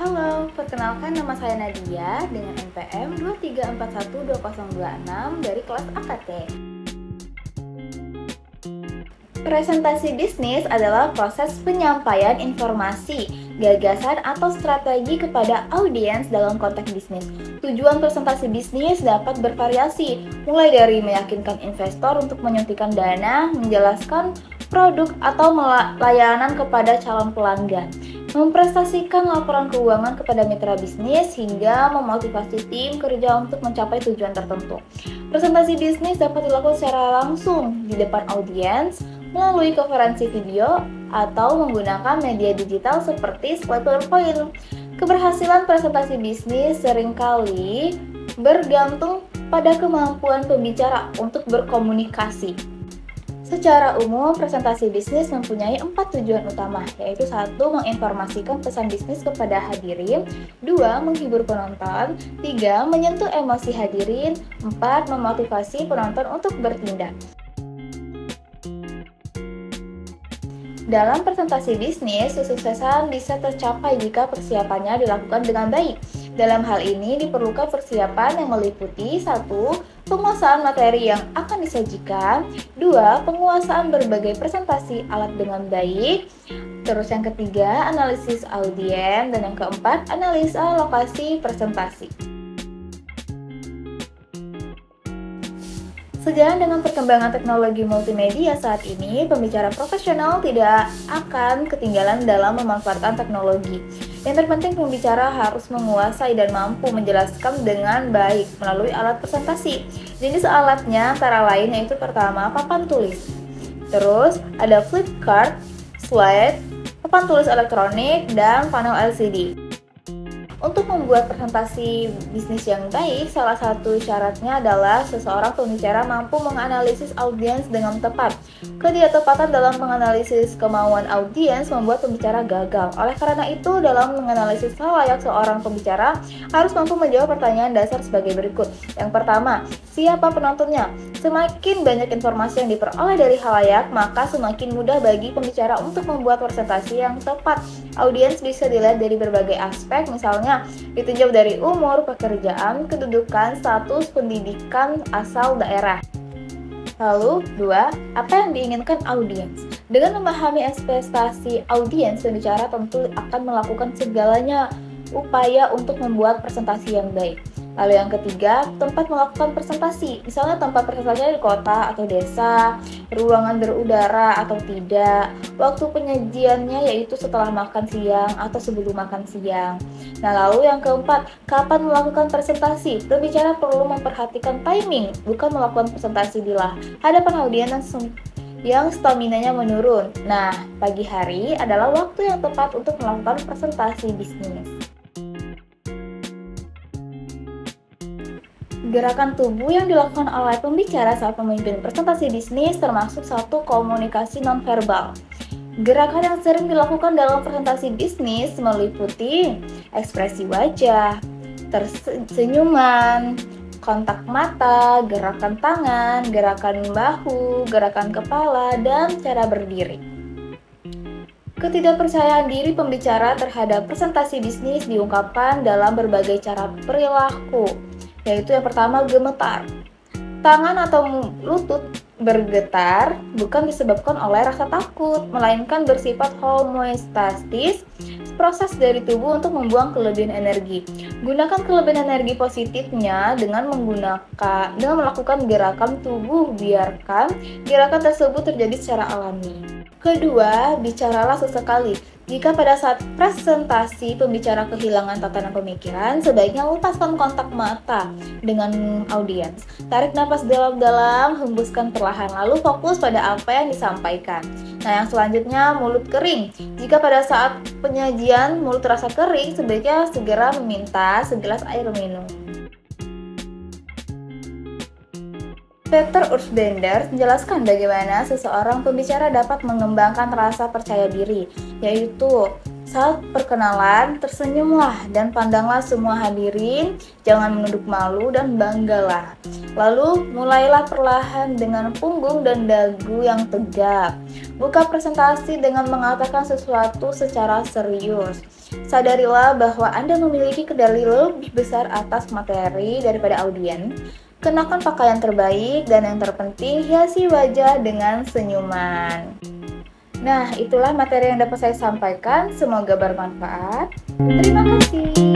Halo, perkenalkan nama saya Nadia dengan NPM 2341226 dari kelas AKT. Presentasi bisnis adalah proses penyampaian informasi, gagasan, atau strategi kepada audiens dalam konteks bisnis. Tujuan presentasi bisnis dapat bervariasi, mulai dari meyakinkan investor untuk menyuntikkan dana, menjelaskan produk atau layanan kepada calon pelanggan, mempresentasikan laporan keuangan kepada mitra bisnis, hingga memotivasi tim kerja untuk mencapai tujuan tertentu. Presentasi bisnis dapat dilakukan secara langsung di depan audiens, melalui konferensi video, atau menggunakan media digital seperti slide PowerPoint. Keberhasilan presentasi bisnis seringkali bergantung pada kemampuan pembicara untuk berkomunikasi. Secara umum, presentasi bisnis mempunyai 4 tujuan utama, yaitu 1. Menginformasikan pesan bisnis kepada hadirin, 2. Menghibur penonton, 3. Menyentuh emosi hadirin, 4. Memotivasi penonton untuk bertindak. Dalam presentasi bisnis, kesuksesan bisa tercapai jika persiapannya dilakukan dengan baik. Dalam hal ini diperlukan persiapan yang meliputi 1. Penguasaan materi yang akan disajikan, 2. Penguasaan berbagai presentasi alat dengan baik, terus yang ketiga, analisis audiens, dan yang keempat, analisa lokasi presentasi. Sejalan dengan perkembangan teknologi multimedia saat ini, pembicara profesional tidak akan ketinggalan dalam memanfaatkan teknologi. Yang terpenting, pembicara harus menguasai dan mampu menjelaskan dengan baik melalui alat presentasi. Jenis alatnya antara lain yaitu pertama, papan tulis. Terus ada flip chart, slide, papan tulis elektronik, dan panel LCD. Untuk membuat presentasi bisnis yang baik, salah satu syaratnya adalah seseorang pembicara mampu menganalisis audiens dengan tepat. Ketidaktepatan dalam menganalisis kemauan audiens membuat pembicara gagal. Oleh karena itu, dalam menganalisis khalayak, seorang pembicara harus mampu menjawab pertanyaan dasar sebagai berikut. Yang pertama, siapa penontonnya? Semakin banyak informasi yang diperoleh dari khalayak, maka semakin mudah bagi pembicara untuk membuat presentasi yang tepat. Audiens bisa dilihat dari berbagai aspek, misalnya ditinjau dari umur, pekerjaan, kedudukan, status, pendidikan, asal daerah. Lalu, 2. Apa yang diinginkan audiens? Dengan memahami ekspektasi audiens, pembicara tentu akan melakukan segalanya upaya untuk membuat presentasi yang baik. Lalu yang ketiga, tempat melakukan presentasi. Misalnya tempat presentasinya di kota atau desa, ruangan berudara atau tidak, waktu penyajiannya yaitu setelah makan siang atau sebelum makan siang. Nah, lalu yang keempat, kapan melakukan presentasi? Pembicara perlu memperhatikan timing, bukan melakukan presentasi di hadapan audiens yang stamina-nya menurun. Nah, pagi hari adalah waktu yang tepat untuk melakukan presentasi bisnis. Gerakan tubuh yang dilakukan oleh pembicara saat memimpin presentasi bisnis termasuk satu komunikasi nonverbal. Gerakan yang sering dilakukan dalam presentasi bisnis meliputi ekspresi wajah, senyuman, kontak mata, gerakan tangan, gerakan bahu, gerakan kepala, dan cara berdiri. Ketidakpercayaan diri pembicara terhadap presentasi bisnis diungkapkan dalam berbagai cara perilaku, yaitu yang pertama, gemetar. Tangan atau lutut bergetar bukan disebabkan oleh rasa takut, melainkan bersifat homeostatis, proses dari tubuh untuk membuang kelebihan energi. Gunakan kelebihan energi positifnya dengan melakukan gerakan tubuh, biarkan gerakan tersebut terjadi secara alami. Kedua, bicaralah sesekali. Jika pada saat presentasi pembicara kehilangan tatanan pemikiran, sebaiknya lepaskan kontak mata dengan audiens. Tarik napas dalam-dalam, hembuskan perlahan, lalu fokus pada apa yang disampaikan. Nah, yang selanjutnya, mulut kering. Jika pada saat penyajian mulut terasa kering, sebaiknya segera meminta segelas air minum. Peter Urban menjelaskan bagaimana seseorang pembicara dapat mengembangkan rasa percaya diri, yaitu Saat perkenalan, tersenyumlah dan pandanglah semua hadirin, jangan menunduk malu dan banggalah. Lalu, mulailah perlahan dengan punggung dan dagu yang tegak. Buka presentasi dengan mengatakan sesuatu secara serius. Sadarilah bahwa Anda memiliki kendali lebih besar atas materi daripada audiens. Kenakan pakaian terbaik dan yang terpenting, hiasi wajah dengan senyuman. Nah, itulah materi yang dapat saya sampaikan. Semoga bermanfaat. Terima kasih.